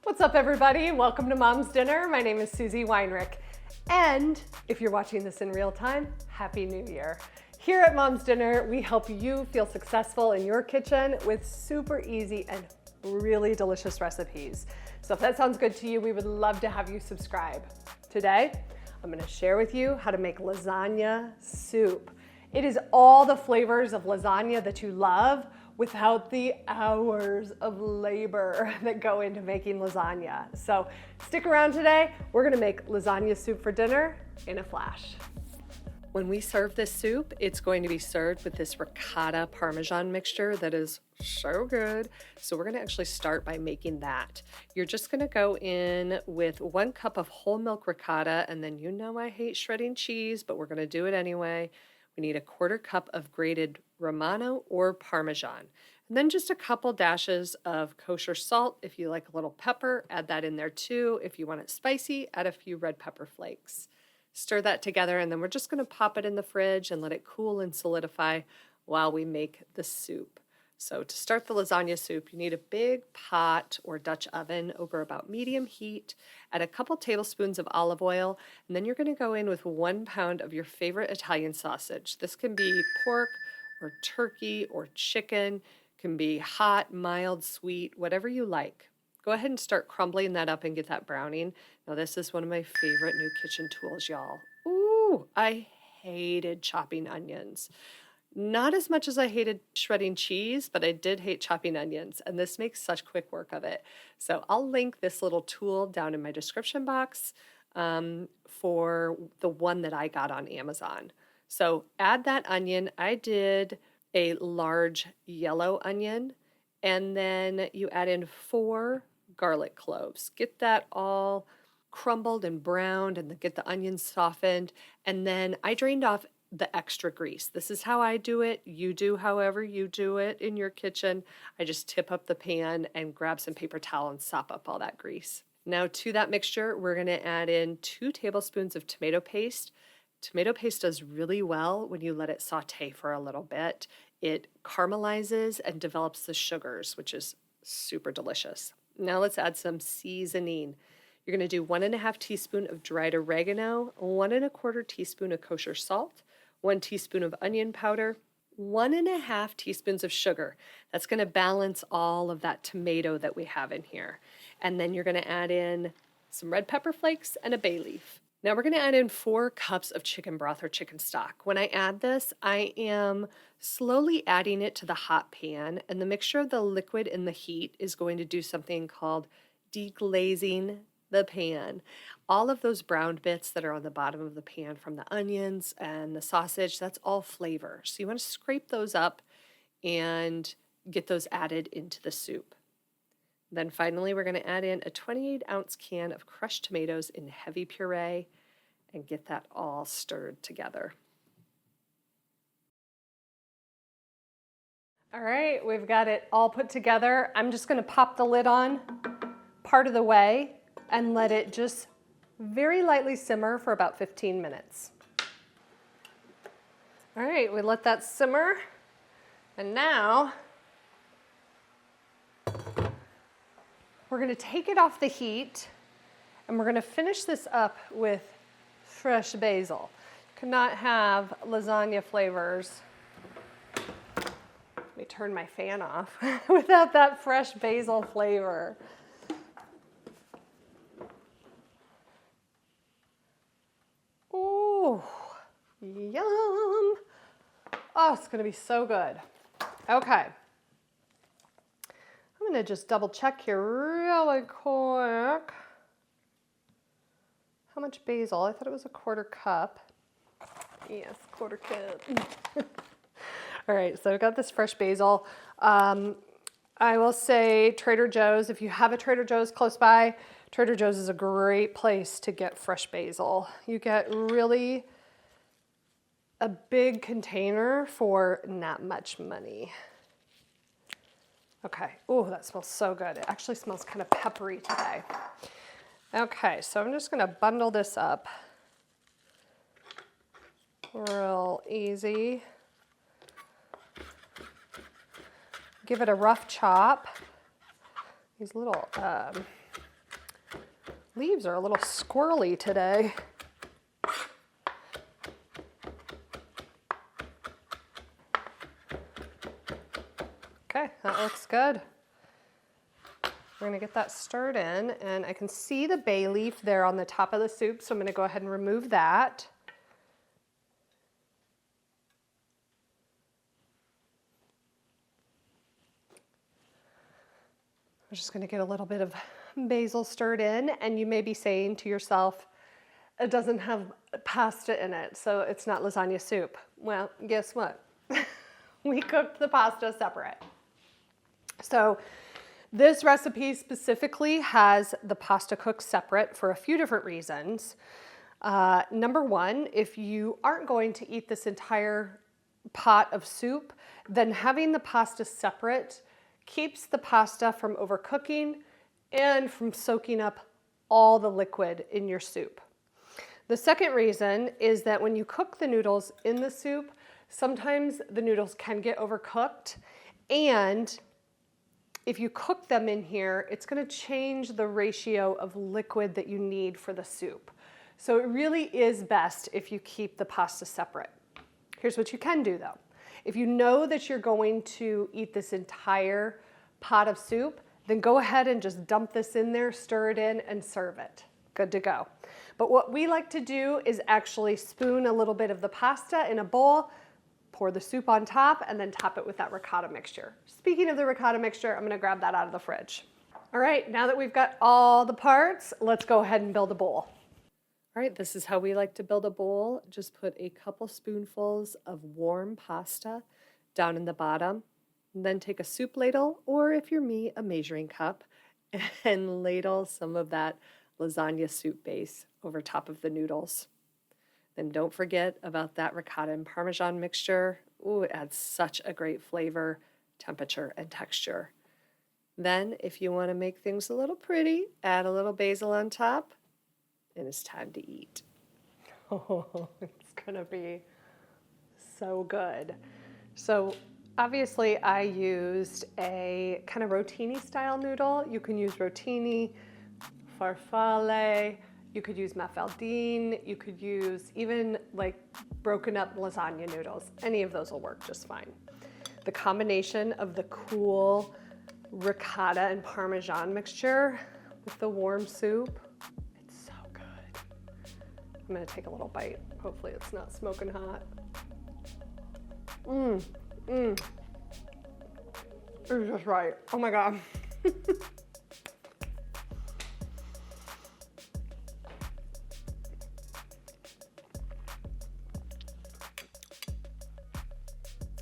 What's up, everybody? Welcome to Mom's Dinner. My name is Susie Weinrich. And if you're watching this in real time, Happy New Year. Here at Mom's Dinner, we help you feel successful in your kitchen with super easy and really delicious recipes. So if that sounds good to you, we would love to have you subscribe. Today, I'm gonna share with you how to make lasagna soup. It is all the flavors of lasagna that you love without the hours of labor that go into making lasagna. So stick around today. We're gonna make lasagna soup for dinner in a flash. When we serve this soup, it's going to be served with this ricotta parmesan mixture that is so good. So we're gonna actually start by making that. You're just gonna go in with 1 cup of whole milk ricotta, and then you know I hate shredding cheese, but we're gonna do it anyway. We need a 1/4 cup of grated Romano or Parmesan, and then just a couple dashes of kosher salt. If you like a little pepper, add that in there too. If you want it spicy, add a few red pepper flakes. Stir that together, and then we're just going to pop it in the fridge and let it cool and solidify while we make the soup. So to start the lasagna soup, you need a big pot or Dutch oven over about medium heat. Add a couple tablespoons of olive oil, and then you're going to go in with 1 pound of your favorite Italian sausage. This can be pork or turkey or chicken. It can be hot, mild, sweet, whatever you like. Go ahead and start crumbling that up and get that browning. Now this is one of my favorite new kitchen tools, y'all. Ooh, I hated chopping onions. Not as much as I hated shredding cheese, but I did hate chopping onions, and this makes such quick work of it. So I'll link this little tool down in my description box for the one that I got on Amazon. So add that onion. I did a large yellow onion, and then you add in 4 garlic cloves. Get that all crumbled and browned and get the onions softened, and then I drained off the extra grease. This is how I do it. You do however you do it in your kitchen. I just tip up the pan and grab some paper towel and sop up all that grease. Now to that mixture, we're going to add in 2 tablespoons of tomato paste. Tomato paste does really well when you let it saute for a little bit. It caramelizes and develops the sugars, which is super delicious. Now let's add some seasoning. You're going to do 1½ teaspoon of dried oregano, 1¼ teaspoon of kosher salt, 1 teaspoon of onion powder, 1½ teaspoons of sugar. That's going to balance all of that tomato that we have in here. And then you're going to add in some red pepper flakes and a bay leaf. Now we're going to add in 4 cups of chicken broth or chicken stock. When I add this, I am slowly adding it to the hot pan, and the mixture of the liquid and the heat is going to do something called deglazing the pan. All of those browned bits that are on the bottom of the pan from the onions and the sausage, that's all flavor. So you want to scrape those up and get those added into the soup. Then finally, we're going to add in a 28-ounce can of crushed tomatoes in heavy puree and get that all stirred together. All right, we've got it all put together. I'm just going to pop the lid on part of the way and let it just very lightly simmer for about 15 minutes. All right, we let that simmer, and now we're going to take it off the heat, and we're going to finish this up with fresh basil. You cannot have lasagna flavors. Let me turn my fan off without that fresh basil flavor. Ooh, yum. Oh, it's going to be so good. Okay. I'm going to just double check here really quick. How much basil? I thought it was a 1/4 cup. Yes, 1/4 cup. All right, so I've got this fresh basil. I will say Trader Joe's, if you have a Trader Joe's close by, Trader Joe's is a great place to get fresh basil. You get really a big container for not much money. Okay, oh, that smells so good. It actually smells kind of peppery today. Okay, so I'm just gonna bundle this up real easy. Give it a rough chop. These little Leaves are a little squirrely today. Okay, that looks good. We're gonna get that stirred in, and I can see the bay leaf there on the top of the soup, so I'm gonna go ahead and remove that. I'm just gonna get a little bit of basil stirred in, and you may be saying to yourself, it doesn't have pasta in it, so it's not lasagna soup. Well, guess what? We cooked the pasta separate. So this recipe specifically has the pasta cooked separate for a few different reasons. Number one, if you aren't going to eat this entire pot of soup, then having the pasta separate keeps the pasta from overcooking and from soaking up all the liquid in your soup. The second reason is that when you cook the noodles in the soup, sometimes the noodles can get overcooked, and if you cook them in here, it's going to change the ratio of liquid that you need for the soup. So it really is best if you keep the pasta separate. Here's what you can do though. If you know that you're going to eat this entire pot of soup, then go ahead and just dump this in there, stir it in, and serve it. Good to go. But what we like to do is actually spoon a little bit of the pasta in a bowl, pour the soup on top, and then top it with that ricotta mixture. Speaking of the ricotta mixture, I'm gonna grab that out of the fridge. All right, now that we've got all the parts, let's go ahead and build a bowl. All right, this is how we like to build a bowl. Just put a couple spoonfuls of warm pasta down in the bottom, and then take a soup ladle, or if you're me, a measuring cup, and ladle some of that lasagna soup base over top of the noodles. Then don't forget about that ricotta and parmesan mixture. Ooh, it adds such a great flavor, temperature, and texture. Then, if you want to make things a little pretty, add a little basil on top, and it's time to eat. Oh, it's gonna be so good. So obviously I used a kind of rotini style noodle. You can use rotini, farfalle, you could use mafaldine, you could use even like broken up lasagna noodles. Any of those will work just fine. The combination of the cool ricotta and parmesan mixture with the warm soup, it's so good. I'm gonna take a little bite. Hopefully it's not smoking hot. It's just right. Oh my God.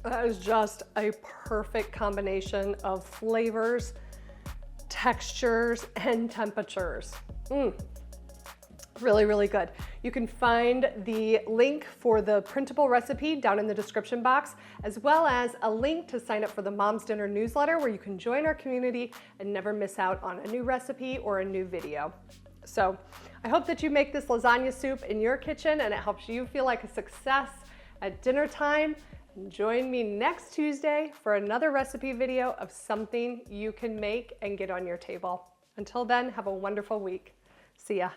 That is just a perfect combination of flavors, textures, and temperatures. Really, really good. You can find the link for the printable recipe down in the description box, as well as a link to sign up for the Mom's Dinner newsletter where you can join our community and never miss out on a new recipe or a new video. So I hope that you make this lasagna soup in your kitchen and it helps you feel like a success at dinner time. Join me next Tuesday for another recipe video of something you can make and get on your table. Until then, have a wonderful week. See ya.